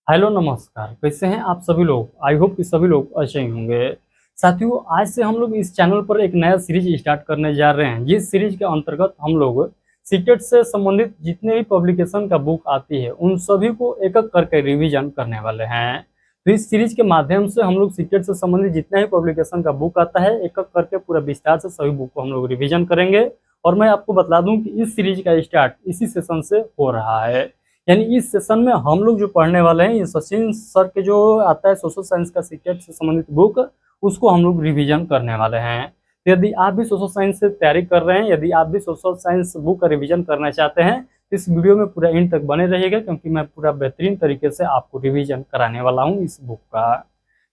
Hello नमस्कार, कैसे हैं आप सभी लोग। आई होप कि सभी लोग अच्छे ही होंगे। साथियों, आज से हम लोग इस चैनल पर एक नया सीरीज स्टार्ट करने जा रहे हैं, जिस सीरीज के अंतर्गत हम लोग सीटेट से संबंधित जितने भी पब्लिकेशन का बुक आती है उन सभी को एक एक करके रिवीजन करने वाले हैं। तो इस सीरीज के माध्यम से हम लोग सीटेट से संबंधित जितना भी पब्लिकेशन का बुक आता है एक एक करके पूरा विस्तार से सभी बुक को हम लोग रिविजन करेंगे। और मैं आपको बता दूं कि इस सीरीज का स्टार्ट इसी सेशन से हो रहा है। यानी इस सेशन में हम लोग जो पढ़ने वाले हैं, ये सचिन सर के जो आता है सोशल साइंस का सीटेट से संबंधित बुक, उसको हम लोग रिवीजन करने वाले हैं। तो यदि आप भी सोशल साइंस से तैयारी कर रहे हैं, यदि आप भी सोशल साइंस बुक का रिवीजन करना चाहते हैं, तो इस वीडियो में पूरा एंड तक बने रहिएगा, क्योंकि मैं पूरा बेहतरीन तरीके से आपको रिवीजन कराने वाला हूँ इस बुक का।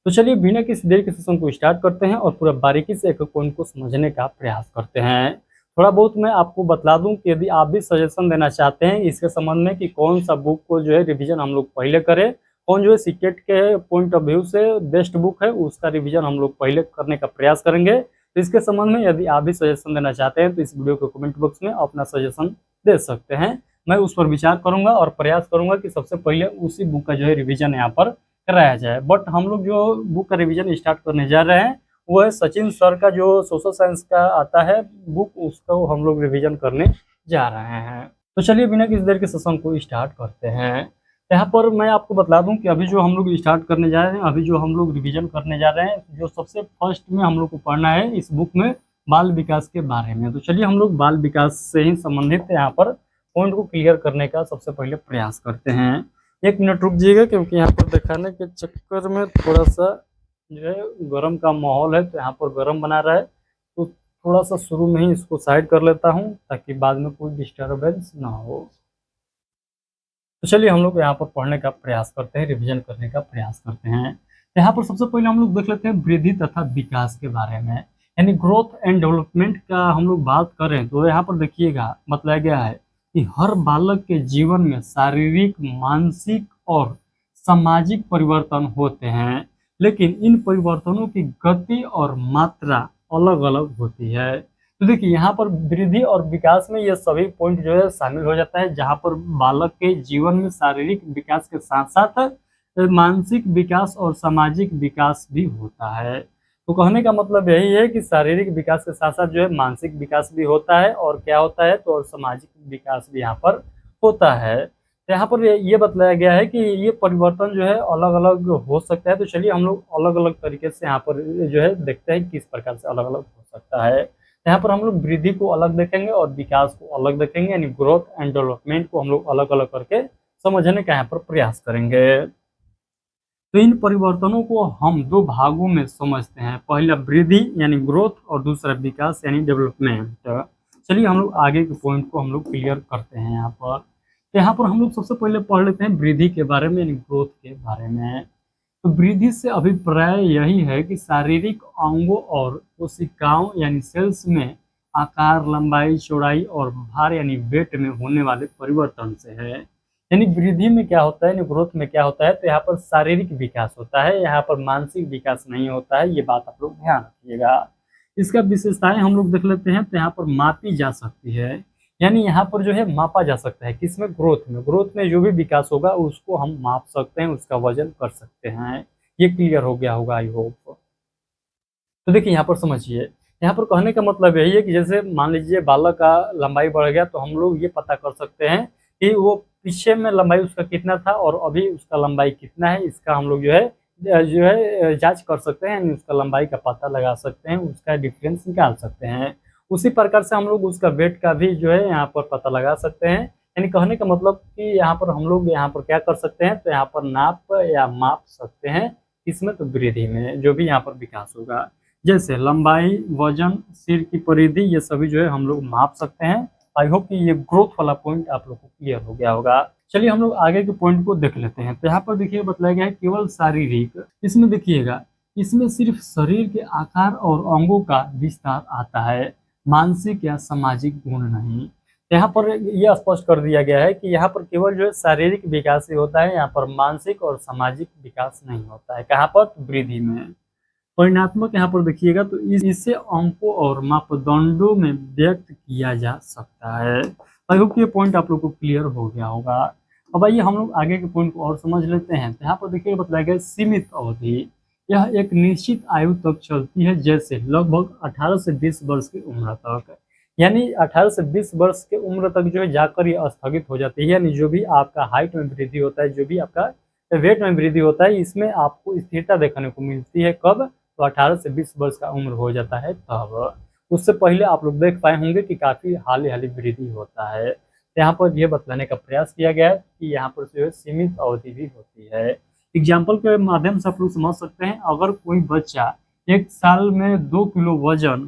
तो चलिए बिना किसी देर के सेशन को स्टार्ट करते हैं और पूरा बारीकी से एक एक पॉइंट को समझने का प्रयास करते हैं। थोड़ा बहुत मैं आपको बता दूं कि यदि आप भी सजेशन देना चाहते हैं इसके संबंध में कि कौन सा बुक को जो है रिवीजन हम लोग पहले करें, कौन जो है सीटेट के पॉइंट ऑफ व्यू से बेस्ट बुक है उसका रिवीजन हम लोग पहले करने का प्रयास करेंगे। तो इसके संबंध में यदि आप भी सजेशन देना चाहते हैं तो इस वीडियो के कमेंट बॉक्स में अपना सजेशन दे सकते हैं। मैं उस पर विचार करूंगा और प्रयास करूंगा कि सबसे पहले उसी बुक का जो है रिविजन यहाँ पर कराया जाए। बट हम लोग जो बुक का रिविजन स्टार्ट करने जा रहे हैं वो है सचिन सर का जो सोशल साइंस का आता है बुक, उसको हम लोग रिवीजन करने जा रहे हैं। तो चलिए बिना किसी देर के सेशन को स्टार्ट करते हैं। यहाँ पर मैं आपको बता दूं कि अभी जो हम लोग स्टार्ट करने जा रहे हैं, अभी जो हम लोग रिवीजन करने जा रहे हैं, जो सबसे फर्स्ट में हम लोग को पढ़ना है इस बुक में बाल विकास के बारे में। तो चलिए हम लोग बाल विकास से ही संबंधित यहाँ पर पॉइंट को क्लियर करने का सबसे पहले प्रयास करते हैं। एक मिनट रुक जाइएगा, क्योंकि यहाँ पर दिखाने के चक्कर में थोड़ा सा जो है गर्म का माहौल है, तो यहाँ पर गर्म बना रहा है, तो थोड़ा सा शुरू में ही इसको साइड कर लेता हूँ ताकि बाद में कोई डिस्टर्बेंस ना हो। तो चलिए हम लोग यहाँ पर पढ़ने का प्रयास करते हैं, रिवीजन करने का प्रयास करते हैं। तो यहाँ पर सबसे पहले हम लोग देख लेते हैं वृद्धि तथा विकास के बारे में, यानी ग्रोथ एंड डेवलपमेंट का हम लोग बात करें तो यहाँ पर देखिएगा बताया गया है कि हर बालक के जीवन में शारीरिक, मानसिक और सामाजिक परिवर्तन होते हैं, लेकिन इन परिवर्तनों की गति और मात्रा अलग अलग होती है। तो देखिए यहाँ पर वृद्धि और विकास में ये सभी पॉइंट जो है शामिल हो जाता है, जहाँ पर बालक के जीवन में शारीरिक विकास के साथ साथ मानसिक विकास और सामाजिक विकास भी होता है। तो कहने का मतलब यही है कि शारीरिक विकास के साथ साथ जो है मानसिक विकास भी होता है, और क्या होता है तो और सामाजिक विकास भी यहाँ पर होता है। तो यहाँ पर ये बतलाया गया है कि ये परिवर्तन जो है अलग अलग हो सकता है। तो चलिए हम लोग अलग अलग तरीके से यहाँ पर जो है देखते हैं किस प्रकार से अलग अलग हो सकता है। यहाँ पर हम लोग वृद्धि को अलग देखेंगे और विकास को अलग देखेंगे, यानी ग्रोथ एंड डेवलपमेंट को हम लोग अलग अलग करके समझने का यहाँ पर प्रयास करेंगे। तो इन परिवर्तनों को हम दो भागों में समझते हैं, पहला वृद्धि यानी ग्रोथ और दूसरा विकास यानी डेवलपमेंट। चलिए हम लोग आगे के पॉइंट को हम लोग क्लियर करते हैं यहाँ पर। तो यहाँ पर हम लोग सबसे पहले पढ़ लेते हैं वृद्धि के बारे में, यानी ग्रोथ के बारे में। तो वृद्धि से अभिप्राय यही है कि शारीरिक अंगों और कोशिकाओं यानी सेल्स में आकार, लंबाई, चौड़ाई और भार यानी वेट में होने वाले परिवर्तन से है। यानी वृद्धि में क्या होता है, यानी ग्रोथ में क्या होता है, तो यहाँ पर शारीरिक विकास होता है, यहाँ पर मानसिक विकास नहीं होता है। ये बात आप लोग ध्यान रखिएगा। इसका विशेषताएं हम लोग देख लेते हैं। तो यहाँ पर मापी जा सकती है, यानी यहाँ पर जो है मापा जा सकता है, किसमें, ग्रोथ में जो भी विकास होगा उसको हम माप सकते हैं, उसका वजन कर सकते हैं। ये क्लियर हो गया होगा आई होप। तो देखिए यहाँ पर समझिए, यहाँ पर कहने का मतलब यही है कि जैसे मान लीजिए बालक का लंबाई बढ़ गया, तो हम लोग ये पता कर सकते हैं कि वो पीछे में लंबाई उसका कितना था और अभी उसका लंबाई कितना है। इसका हम लोग जो है जांच कर सकते हैं, यानी उसका लंबाई का पता लगा सकते हैं, उसका डिफरेंस निकाल सकते हैं। उसी प्रकार से हम लोग उसका वेट का भी जो है यहाँ पर पता लगा सकते हैं। यानी कहने का मतलब कि यहाँ पर हम लोग यहाँ पर क्या कर सकते हैं, तो यहाँ पर नाप या माप सकते हैं, इसमें तो वृद्धि में जो भी यहाँ पर विकास होगा, जैसे लंबाई, वजन, सिर की परिधि, ये सभी जो है हम लोग माप सकते हैं। आई होप कि ये ग्रोथ वाला पॉइंट आप लोग को क्लियर हो गया होगा। चलिए हम लोग आगे के पॉइंट को देख लेते हैं। तो यहाँ पर देखिए बताया गया है केवल शारीरिक, इसमें देखिएगा इसमें सिर्फ शरीर के आकार और अंगों का विस्तार आता है, मानसिक या सामाजिक गुण नहीं। यहाँ पर यह स्पष्ट कर दिया गया है कि यहाँ पर केवल जो है शारीरिक विकास ही होता है, यहाँ पर मानसिक और सामाजिक विकास नहीं होता है। कहाँ पर, वृद्धि में। परिणात्मक यहाँ पर देखिएगा तो इसे अंकों और मापदंडों में व्यक्त किया जा सकता है। आई होप ये पॉइंट आप लोग को क्लियर हो गया होगा। अब आइए हम लोग आगे के पॉइंट को और समझ लेते हैं। तो यहाँ पर देखिए बताया गया सीमित अवधि, यह एक निश्चित आयु तक चलती है, जैसे लगभग 18 से 20 वर्ष की उम्र तक। यानी 18 से 20 वर्ष की उम्र तक जो है जाकर ये स्थगित हो जाती है। यानी जो भी आपका हाइट में वृद्धि होता है, जो भी आपका वेट में वृद्धि होता है, इसमें आपको स्थिरता देखने को मिलती है। कब? तो 18 से 20 वर्ष का उम्र हो जाता है तब। उससे पहले आप लोग देख पाए होंगे कि काफ़ी हाल ही वृद्धि होता है। यहाँ पर यह बतलाने का प्रयास किया गया है कि यहाँ पर जो है सीमित अवधि भी होती है। एग्जाम्पल के माध्यम से आप लोग समझ सकते हैं, अगर कोई बच्चा 1 साल में 2 किलो वजन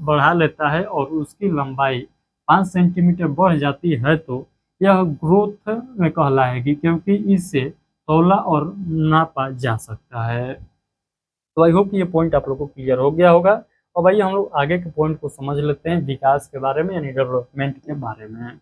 बढ़ा लेता है और उसकी लंबाई 5 सेंटीमीटर बढ़ जाती है, तो यह ग्रोथ में कहलाएगी, क्योंकि इससे तौला और नापा जा सकता है। तो आई होप कि ये पॉइंट आप लोगों को क्लियर हो गया होगा। और भाई हम लोग आगे के पॉइंट को समझ लेते हैं, विकास के बारे में यानी डेवलपमेंट के बारे में।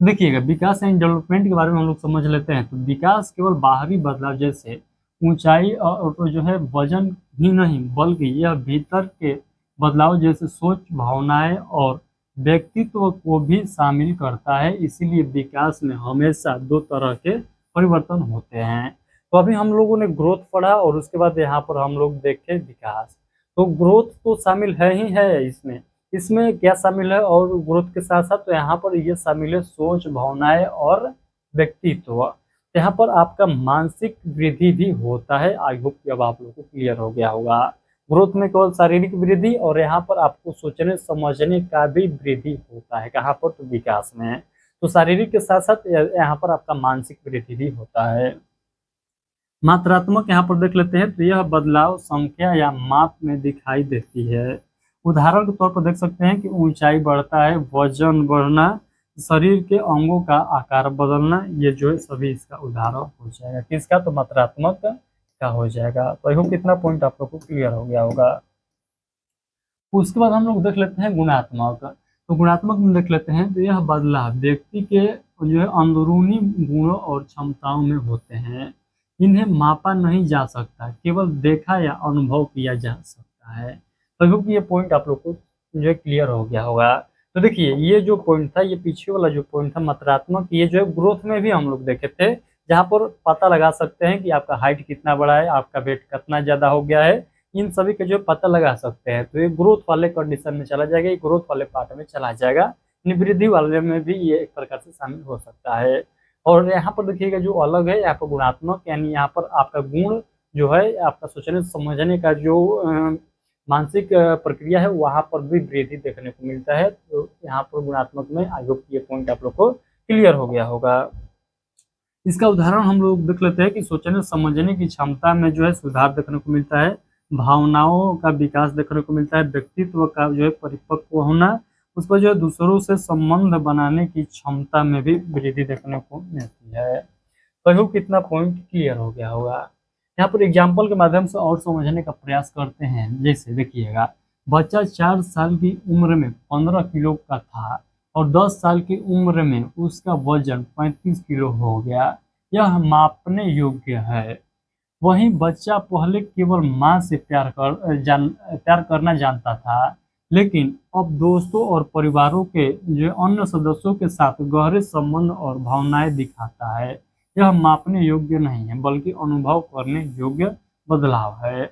देखिएगा, विकास एंड डेवलपमेंट के बारे में हम लोग समझ लेते हैं। तो विकास केवल बाहरी बदलाव जैसे ऊंचाई और जो है वजन ही नहीं, बल्कि यह भीतर के बदलाव जैसे सोच, भावनाएं और व्यक्तित्व को भी शामिल करता है। इसीलिए विकास में हमेशा 2 तरह के परिवर्तन होते हैं। तो अभी हम लोगों ने ग्रोथ पढ़ा और उसके बाद यहाँ पर हम लोग देखे विकास। तो ग्रोथ तो शामिल है ही है इसमें। इसमें क्या शामिल है और ग्रोथ के साथ साथ तो यहाँ पर ये शामिल है सोच, भावनाएं और व्यक्तित्व। यहाँ पर आपका मानसिक वृद्धि भी होता है। आई होप कि अब आप लोगों को क्लियर हो गया होगा। ग्रोथ में केवल शारीरिक वृद्धि और यहाँ पर आपको सोचने समझने का भी वृद्धि होता है। कहाँ पर? तो विकास में। तो शारीरिक के साथ साथ यहाँ पर आपका मानसिक वृद्धि भी होता है। मात्रात्मक यहाँ पर देख लेते हैं, तो यह बदलाव संख्या या माप में दिखाई देती है। उदाहरण के तौर पर देख सकते हैं कि ऊंचाई बढ़ता है, वजन बढ़ना, शरीर के अंगों का आकार बदलना, ये जो है सभी इसका उदाहरण हो जाएगा। किसका? तो मात्रात्मक का हो जाएगा। तो आई होप कितना पॉइंट आप लोग को क्लियर हो गया होगा। उसके बाद हम लोग देख लेते हैं गुणात्मक। तो गुणात्मक में देख लेते हैं, तो यह बदलाव व्यक्ति के जो है अंदरूनी गुणों और क्षमताओं में होते हैं। इन्हें मापा नहीं जा सकता, केवल देखा या अनुभव किया जा सकता है। तो क्योंकि ये पॉइंट आप लोग को जो है क्लियर हो गया होगा। तो देखिए, ये जो पॉइंट था, ये पीछे वाला जो पॉइंट था मात्रात्मक, ये जो है ग्रोथ में भी हम लोग देखे थे, जहाँ पर पता लगा सकते हैं कि आपका हाइट कितना बड़ा है, आपका वेट कितना ज़्यादा हो गया है, इन सभी का जो पता लगा सकते हैं। तो ये ग्रोथ वाले कंडीशन में चला जाएगा, ये ग्रोथ वाले पार्ट में चला जाएगा। वृद्धि वाले में भी ये एक प्रकार से शामिल हो सकता है। और यहाँ पर देखिएगा जो अलग है, यहाँ पर गुणात्मक, यानी यहाँ पर आपका गुण जो है, आपका सोचने समझने का जो मानसिक प्रक्रिया है, वहाँ पर भी वृद्धि देखने को मिलता है। तो यहाँ पर गुणात्मक में आई होप ये पॉइंट आप लोग को क्लियर हो गया होगा। इसका उदाहरण हम लोग देख लेते हैं कि सोचने समझने की क्षमता में जो है सुधार देखने को मिलता है, भावनाओं का विकास देखने को मिलता है, व्यक्तित्व का जो है परिपक्व होना, उस पर जो है दूसरों से संबंध बनाने की क्षमता में भी वृद्धि देखने को मिलती है। तो कितना पॉइंट क्लियर हो गया होगा। यहाँ पर एग्जाम्पल के माध्यम से और समझने का प्रयास करते हैं। जैसे देखिएगा, बच्चा 4 साल की उम्र में 15 किलो का था और 10 साल की उम्र में उसका वजन 35 किलो हो गया। यह मापने योग्य है। वहीं बच्चा पहले केवल माँ से प्यार करना जानता था, लेकिन अब दोस्तों और परिवारों के जो अन्य सदस्यों के साथ गहरे संबंध और भावनाएं दिखाता है। यह मापने योग्य नहीं है, बल्कि अनुभव करने योग्य बदलाव है।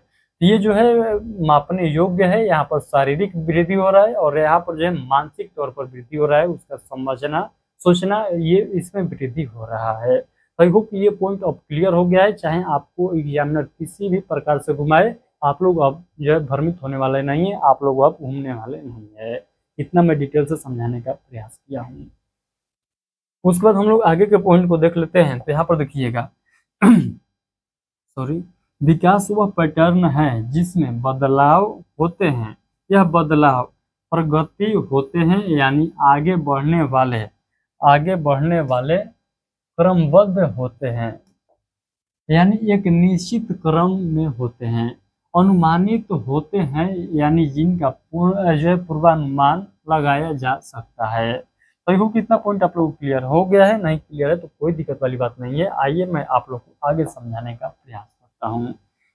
ये जो है मापने योग्य है, यहाँ पर शारीरिक वृद्धि हो रहा है और यहाँ पर जो है मानसिक तौर पर वृद्धि हो रहा है, उसका समझना सोचना, ये इसमें वृद्धि हो रहा है। आई होप ये पॉइंट अब क्लियर हो गया है। चाहे आपको एग्जामिनर किसी भी प्रकार से घुमाए, आप लोग अब जो है भ्रमित होने वाले नहीं है, आप लोग अब घूमने वाले नहीं है। इतना मैं डिटेल से समझाने का प्रयास किया हूँ। उसके बाद हम लोग आगे के पॉइंट को देख लेते हैं। तो यहाँ पर देखिएगा सॉरी, विकास वह पैटर्न है जिसमें बदलाव होते हैं। यह बदलाव प्रगति होते हैं, यानी आगे बढ़ने वाले क्रमबद्ध होते हैं, यानी एक निश्चित क्रम में होते हैं, अनुमानित होते हैं, यानी जिनका पूर्वानुमान लगाया जा सकता है। तो देखो कितना पॉइंट आप लोग को क्लियर हो गया है। नहीं क्लियर है तो कोई दिक्कत वाली बात नहीं है। आइए मैं आप लोग को आगे समझाने का प्रयास करता हूँ।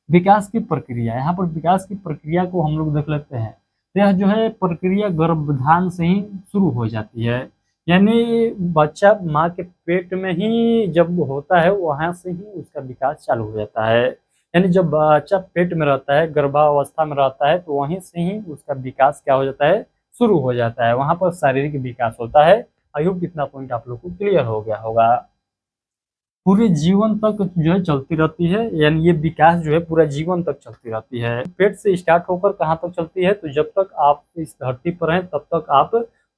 विकास की प्रक्रिया, यहाँ पर विकास की प्रक्रिया को हम लोग देख लेते हैं। तो यह जो है प्रक्रिया गर्भाधान से ही शुरू हो जाती है। यानी बच्चा माँ के पेट में ही जब होता है, वहाँ से ही उसका विकास चालू हो जाता है। यानी जब बच्चा पेट में रहता है, गर्भावस्था में रहता है, तो वहीं से ही उसका विकास क्या हो जाता है, शुरू हो जाता है। वहाँ पर शारीरिक विकास होता है। आई होप इतना पॉइंट आप लोग को क्लियर हो गया होगा। पूरे जीवन तक जो है चलती रहती है, यानी ये विकास जो है पूरा जीवन तक चलती रहती है। पेट से स्टार्ट होकर कहाँ तक चलती है, तो जब तक आप इस धरती पर हैं तब तक आप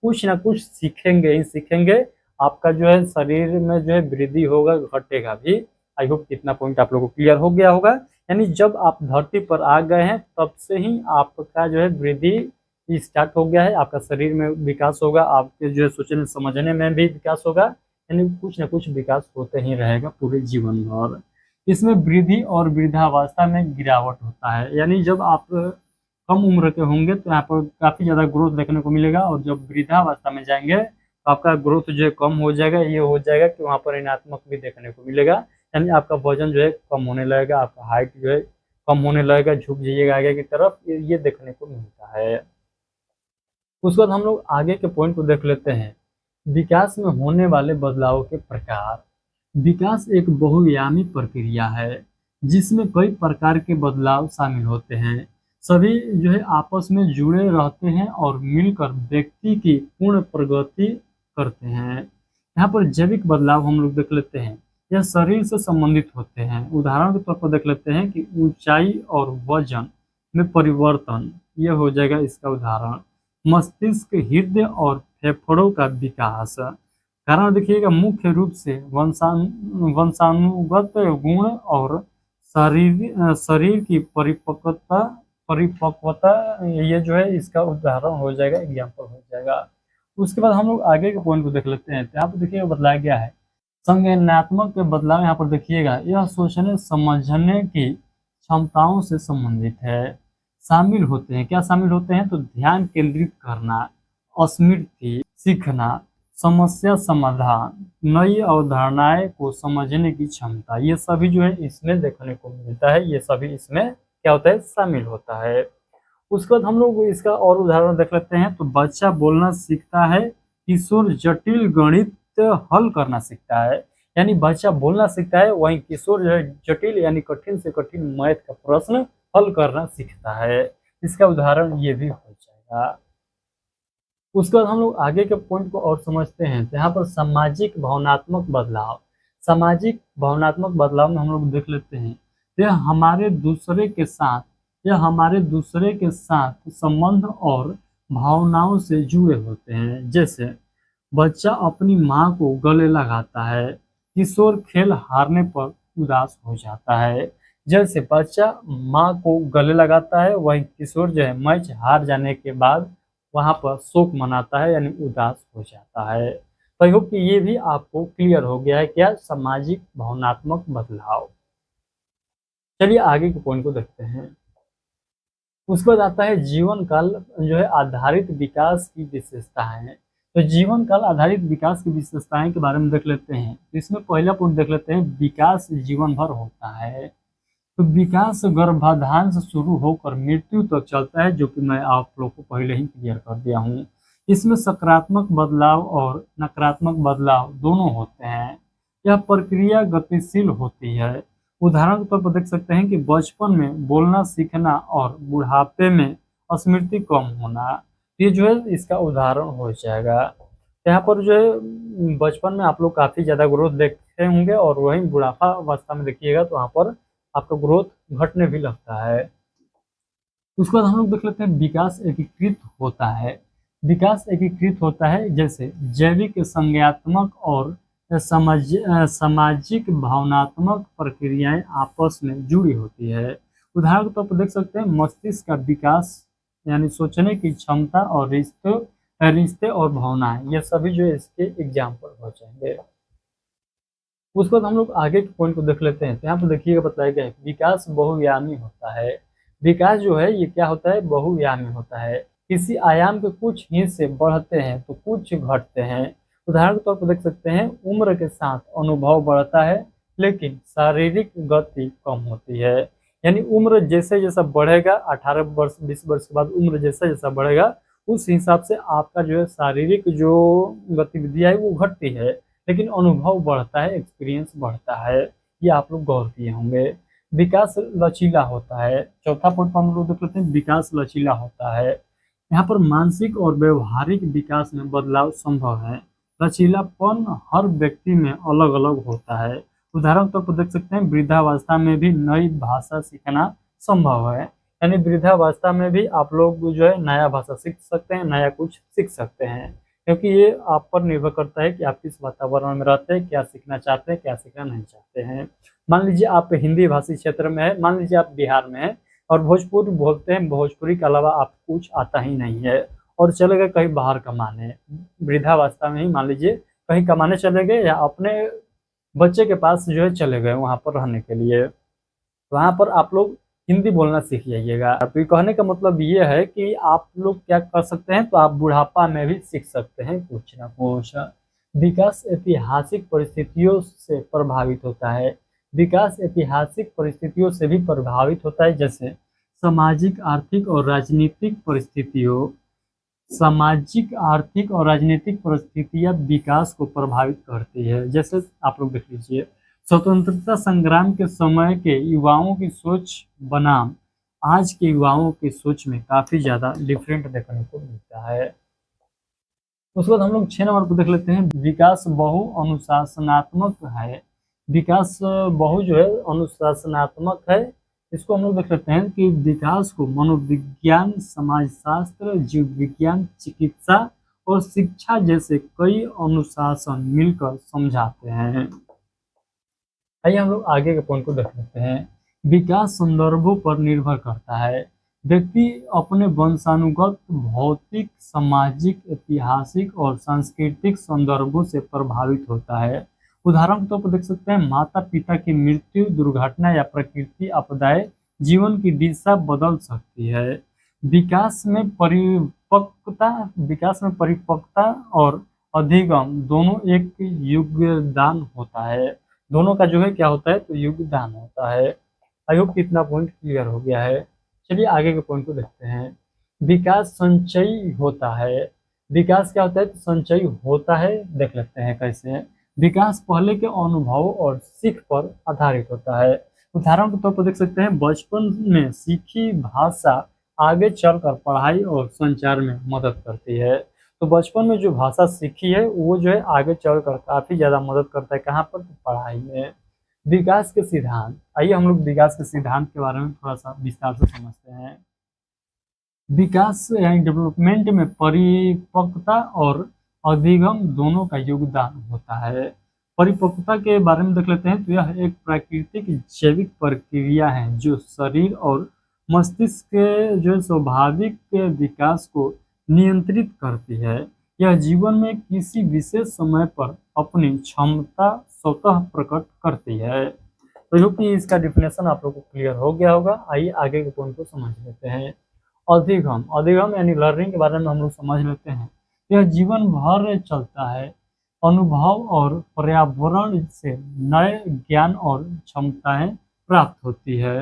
कुछ ना कुछ सीखेंगे ही सीखेंगे। आपका जो है शरीर में जो है वृद्धि होगा, घटेगा भी। आई होप कितना पॉइंट आप लोगों को क्लियर हो गया होगा। यानी जब आप धरती पर आ गए हैं तब से ही आपका जो है वृद्धि स्टार्ट हो गया है। आपका शरीर में विकास होगा, आपके जो है सोचने समझने में भी विकास होगा। यानी कुछ न कुछ विकास होते ही रहेगा पूरे जीवन भर। इसमें वृद्धि और वृद्धावस्था में गिरावट होता है। यानी जब आप कम उम्र के होंगे तो यहाँ पर काफ़ी ज़्यादा ग्रोथ देखने को मिलेगा, और जब वृद्धावस्था में जाएंगे तो आपका ग्रोथ जो है कम हो जाएगा। ये हो जाएगा कि वहाँ पर ऋणात्मक भी देखने को मिलेगा। यानी आपका वजन जो है कम होने लगेगा, आपका हाइट जो है कम होने लगेगा, झुक जाइएगा आगे की तरफ, ये देखने को मिलता है। उसके बाद हम लोग आगे के पॉइंट को देख लेते हैं, विकास में होने वाले बदलावों के प्रकार। विकास एक बहुआयामी प्रक्रिया है जिसमें कई प्रकार के बदलाव शामिल होते हैं। सभी जो है आपस में जुड़े रहते हैं और मिलकर व्यक्ति की पूर्ण प्रगति करते हैं। यहाँ पर जैविक बदलाव हम लोग देख लेते हैं, यह शरीर से संबंधित होते हैं। उदाहरण के तौर पर देख लेते हैं कि ऊंचाई और वजन में परिवर्तन, यह हो जाएगा इसका उदाहरण। मस्तिष्क, हृदय और फेफड़ों का विकास। कारण देखिएगा मुख्य रूप से वंशानुगत गुण और शरीर की परिपक्वता ये जो है इसका उदाहरण हो जाएगा, एग्जाम्पल हो जाएगा। उसके बाद हम लोग आगे के पॉइंट को देख लेते हैं। यहाँ पर देखिएगा बदलाया गया है संज्ञानात्मक बदलाव। यहाँ पर देखिएगा यह सोचने समझने की क्षमताओं से संबंधित है। शामिल होते हैं, क्या शामिल होते हैं, तो ध्यान केंद्रित करना, स्मृति, सीखना, समस्या समाधान, नई अवधारणाएं को समझने की क्षमता, ये सभी जो है इसमें देखने को मिलता है। ये सभी इसमें क्या होता है, शामिल होता है। उसके बाद हम लोग इसका और उदाहरण देख लेते हैं। तो बच्चा बोलना सीखता है, किशोर जटिल गणित हल करना सीखता है। यानी बच्चा बोलना सीखता है, वहीं किशोर जो है जटिल यानी कठिन से कठिन मैथ का प्रश्न हल करना सीखता है। इसका उदाहरण ये भी हो जाएगा। उसके बाद हम लोग आगे के पॉइंट को और समझते हैं। तो यहाँ पर सामाजिक भावनात्मक बदलाव। सामाजिक भावनात्मक बदलाव में हम लोग देख लेते हैं, यह हमारे दूसरे के साथ संबंध और भावनाओं से जुड़े होते हैं। जैसे बच्चा अपनी माँ को गले लगाता है, किशोर खेल हारने पर उदास हो जाता है। जैसे बच्चा माँ को गले लगाता है, वहीं किशोर जो है मैच हार जाने के बाद वहाँ पर शोक मनाता है, यानी उदास हो जाता है। तो आई होप कि ये भी आपको क्लियर हो गया है, क्या सामाजिक भावनात्मक बदलाव। चलिए आगे के पॉइंट को देखते हैं। उसके बाद आता है जीवन काल जो है आधारित विकास की विशेषताएं। तो जीवन काल आधारित विकास की विशेषताएं के बारे में देख लेते हैं। तो इसमें पहला पॉइंट देख लेते हैं, विकास जीवन भर होता है। तो विकास गर्भाधान से शुरू होकर मृत्यु तक चलता है, जो कि मैं आप लोग को पहले ही क्लियर कर दिया हूँ। इसमें सकारात्मक बदलाव और नकारात्मक बदलाव दोनों होते हैं। यह प्रक्रिया गतिशील होती है। उदाहरण के तौर पर देख सकते हैं कि बचपन में बोलना सीखना और बुढ़ापे में स्मृति कम होना, ये जो है इसका उदाहरण हो जाएगा। यहाँ पर जो है बचपन में आप लोग काफ़ी ज़्यादा ग्रोथ देखते होंगे, और वहीं बुढ़ापा अवस्था में देखिएगा तो वहाँ पर आपका ग्रोथ घटने भी लगता है। उसके बाद हम लोग देख लेते हैं विकास एकीकृत होता है। विकास एकीकृत होता है जैसे जैविक, संज्ञानात्मक और सामाजिक भावनात्मक प्रक्रियाएं आपस में जुड़ी होती है। उदाहरण के तौर पर देख सकते हैं मस्तिष्क का विकास, यानी सोचने की क्षमता और रिश्ते और भावनाएं, ये सभी जो है इसके एग्जाम्पल हो जाएंगे। उसके बाद हम लोग आगे के पॉइंट को देख लेते हैं। तो यहाँ पर देखिएगा बताया गया है विकास बहुआयामी होता है। विकास जो है ये क्या होता है, बहुआयामी होता है। किसी आयाम के कुछ हिस्से बढ़ते हैं तो कुछ घटते हैं। उदाहरण के तौर पर देख सकते हैं उम्र के साथ अनुभव बढ़ता है, लेकिन शारीरिक गति कम होती है। यानी उम्र जैसे जैसा बढ़ेगा, 18 वर्ष 20 वर्ष के बाद उम्र जैसा जैसा बढ़ेगा उस हिसाब से आपका जो है शारीरिक जो गतिविधियाँ है वो घटती है, लेकिन अनुभव बढ़ता है, एक्सपीरियंस बढ़ता है। ये आप लोग गौर किए होंगे। विकास लचीला होता है। चौथा पॉइंट पर हम लोग देख लेते हैं, विकास लचीला होता है। यहाँ पर मानसिक और व्यवहारिक विकास में बदलाव संभव है। लचीलापन हर व्यक्ति में अलग अलग होता है। उदाहरण के तौर पर देख सकते हैं, वृद्धावस्था में भी नई भाषा सीखना संभव है। यानी वृद्धावस्था में भी आप लोग जो है नया भाषा सीख सकते हैं, नया कुछ सीख सकते हैं, क्योंकि ये आप पर निर्भर करता है कि आप किस वातावरण में रहते हैं, क्या सीखना चाहते हैं, क्या सीखना नहीं चाहते हैं। मान लीजिए आप हिंदी भाषी क्षेत्र में है, मान लीजिए आप बिहार में हैं और भोजपुरी बोलते हैं, भोजपुरी के अलावा आपको कुछ आता ही नहीं है और चले गए कहीं बाहर कमाने, वृद्धावस्था में ही मान लीजिए कहीं कमाने चले गए या अपने बच्चे के पास जो है चले गए वहाँ पर रहने के लिए, वहाँ पर आप लोग हिंदी बोलना सीख जाइएगा। तो ये कहने का मतलब ये है कि आप लोग क्या कर सकते हैं, तो आप बुढ़ापा में भी सीख सकते हैं कुछ ना कुछ। विकास ऐतिहासिक परिस्थितियों से प्रभावित होता है। विकास ऐतिहासिक परिस्थितियों से भी प्रभावित होता है, जैसे सामाजिक, आर्थिक और राजनीतिक परिस्थितियों। सामाजिक, आर्थिक और राजनीतिक परिस्थितियां विकास को प्रभावित करती है। जैसे आप लोग देख लीजिए, स्वतंत्रता संग्राम के समय के युवाओं की सोच बनाम आज के युवाओं की सोच में काफी ज्यादा डिफरेंट देखने को मिलता है। उसके बाद हम लोग 6 नंबर पर देख लेते हैं, विकास बहु अनुशासनात्मक है। विकास बहु जो है अनुशासनात्मक है। इसको हम लोग देख लेते हैं कि विकास को मनोविज्ञान, समाजशास्त्र, जीव विज्ञान, चिकित्सा और शिक्षा जैसे कई अनुशासन मिलकर समझाते हैं। आइए हम लोग आगे के पॉइंट को देख लेते हैं। विकास संदर्भों पर निर्भर करता है। व्यक्ति अपने वंशानुगत, भौतिक, सामाजिक, ऐतिहासिक और सांस्कृतिक संदर्भों से प्रभावित होता है। उदाहरण के तौर पर देख सकते हैं, माता पिता की मृत्यु, दुर्घटना या प्रकृति आपदाएं जीवन की दिशा बदल सकती है। विकास में परिपक्वता और अधिगम दोनों एक योगदान होता है। दोनों का जो है क्या होता है, तो योगदान होता है। आई होप कि इतना पॉइंट क्लियर हो गया है। चलिए आगे के पॉइंट को देखते हैं। विकास संचयी होता है। विकास क्या होता है, तो संचयी होता है। देख लेते हैं कैसे। विकास पहले के अनुभव और सीख पर आधारित होता है। उदाहरण के तौर पर देख सकते हैं, बचपन में सीखी भाषा आगे चलकर पढ़ाई और संचार में मदद करती है। तो बचपन में जो भाषा सीखी है वो जो है आगे चलकर काफी ज्यादा मदद करता है। कहाँ पर, तो पढ़ाई में। विकास के सिद्धांत, आइए हम लोग विकास के सिद्धांत के बारे में थोड़ा सा विस्तार से समझते हैं। विकास यानी डेवलपमेंट में परिपक्वता और अधिगम दोनों का योगदान होता है। परिपक्वता के बारे में देख लेते हैं, तो यह एक प्राकृतिक जैविक प्रक्रिया है जो शरीर और मस्तिष्क के जो स्वाभाविक विकास को नियंत्रित करती है। यह जीवन में किसी विशेष समय पर अपनी क्षमता स्वतः प्रकट करती है। तो जो कि इसका डिफिनेशन आप लोग को क्लियर हो गया होगा। आइए आगे के पॉइंट को समझ लेते हैं। अधिगम, अधिगम यानी लर्निंग के बारे में हम लोग समझ लेते हैं। यह जीवन भर चलता है। अनुभव और पर्यावरण से नए ज्ञान और क्षमताएं प्राप्त होती है।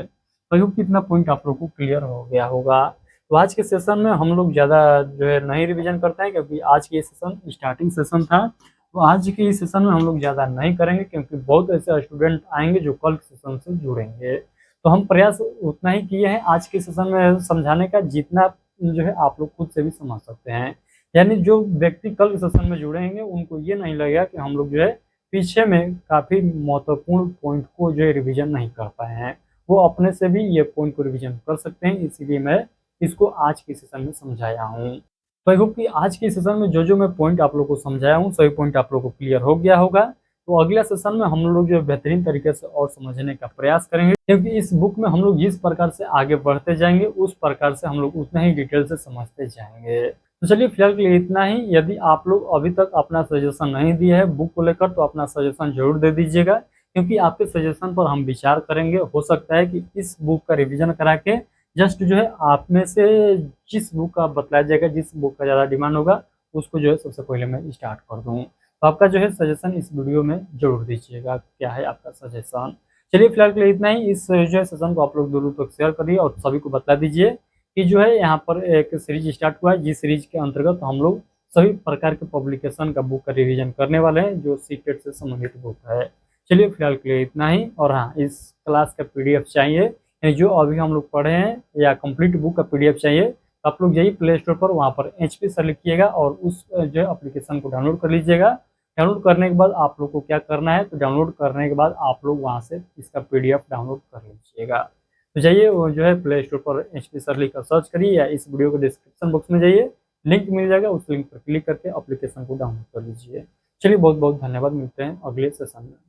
तो कितना पॉइंट आप लोग को क्लियर हो गया होगा। तो आज के सेशन में हम लोग ज़्यादा जो है नहीं रिवीजन करते हैं, क्योंकि आज की ये सेशन स्टार्टिंग सेशन था। तो आज के इस सेशन में हम लोग ज़्यादा नहीं करेंगे, क्योंकि बहुत ऐसे स्टूडेंट आएंगे जो कल के सेशन से जुड़ेंगे। तो हम प्रयास उतना ही किए हैं आज के सेशन में समझाने का, जितना जो है आप लोग खुद से भी समझ सकते हैं। यानी जो व्यक्ति कल के सेशन में जुड़ेंगे उनको ये नहीं लगेगा कि हम लोग जो है पीछे में काफ़ी महत्वपूर्ण पॉइंट को जो है रिविजन नहीं कर पाए हैं। वो अपने से भी ये पॉइंट को रिविजन कर सकते हैं, इसीलिए मैं इसको आज के सेशन में समझाया हूँ। तो आई होप कि आज के सेशन में जो जो मैं पॉइंट आप लोग को समझाया हूँ सभी पॉइंट आप लोग को क्लियर हो गया होगा। तो अगला सेशन में हम लोग जो बेहतरीन तरीके से और समझने का प्रयास करेंगे, क्योंकि इस बुक में हम लोग जिस प्रकार से आगे बढ़ते जाएंगे उस प्रकार से हम लोग उतना ही डिटेल से समझते जाएंगे। तो चलिए फिलहाल के लिए इतना ही। यदि आप लोग अभी तक अपना सजेशन नहीं दिए है बुक को लेकर, तो अपना सजेशन जरूर दे दीजिएगा, क्योंकि आपके सजेशन पर हम विचार करेंगे। हो सकता है कि इस बुक का रिवीजन करा के जस्ट जो है आप में से जिस बुक का बतलाया जाएगा, जिस बुक का ज़्यादा डिमांड होगा, उसको जो है सबसे पहले मैं स्टार्ट कर दूँ। तो आपका जो है सजेशन इस वीडियो में जरूर दीजिएगा, क्या है आपका सजेशन। चलिए फिलहाल के लिए इतना ही। इस जो है सेशन को आप लोग दूर तक शेयर करिए और सभी को बता दीजिए कि जो है यहाँ पर एक सीरीज स्टार्ट हुआ है, जिस सीरीज के अंतर्गत हम लोग सभी प्रकार के पब्लिकेशन का बुक का रिवीजन करने वाले हैं, जो सीटेट से संबंधित बुक है। चलिए फिलहाल के लिए इतना ही। और हाँ, इस क्लास का पीडीएफ चाहिए, यानी जो अभी हम लोग पढ़े हैं या कंप्लीट बुक का पीडीएफ चाहिए, तो आप लोग जाइए प्ले स्टोर पर, वहाँ पर HP सर लिखिएगा और उस जो है एप्लीकेशन को डाउनलोड कर लीजिएगा। डाउनलोड करने के बाद आप लोग को क्या करना है, तो डाउनलोड करने के बाद आप लोग वहाँ से इसका पीडीएफ डाउनलोड कर लीजिएगा। तो जाइए वो जो है प्ले स्टोर पर HP सर लिख कर सर्च करिए, या इस वीडियो के डिस्क्रिप्शन बॉक्स में जाइए, लिंक मिल जाएगा, उस लिंक पर क्लिक करके एप्लीकेशन को डाउनलोड कर लीजिए। चलिए बहुत बहुत धन्यवाद, मिलते हैं अगले सेशन में।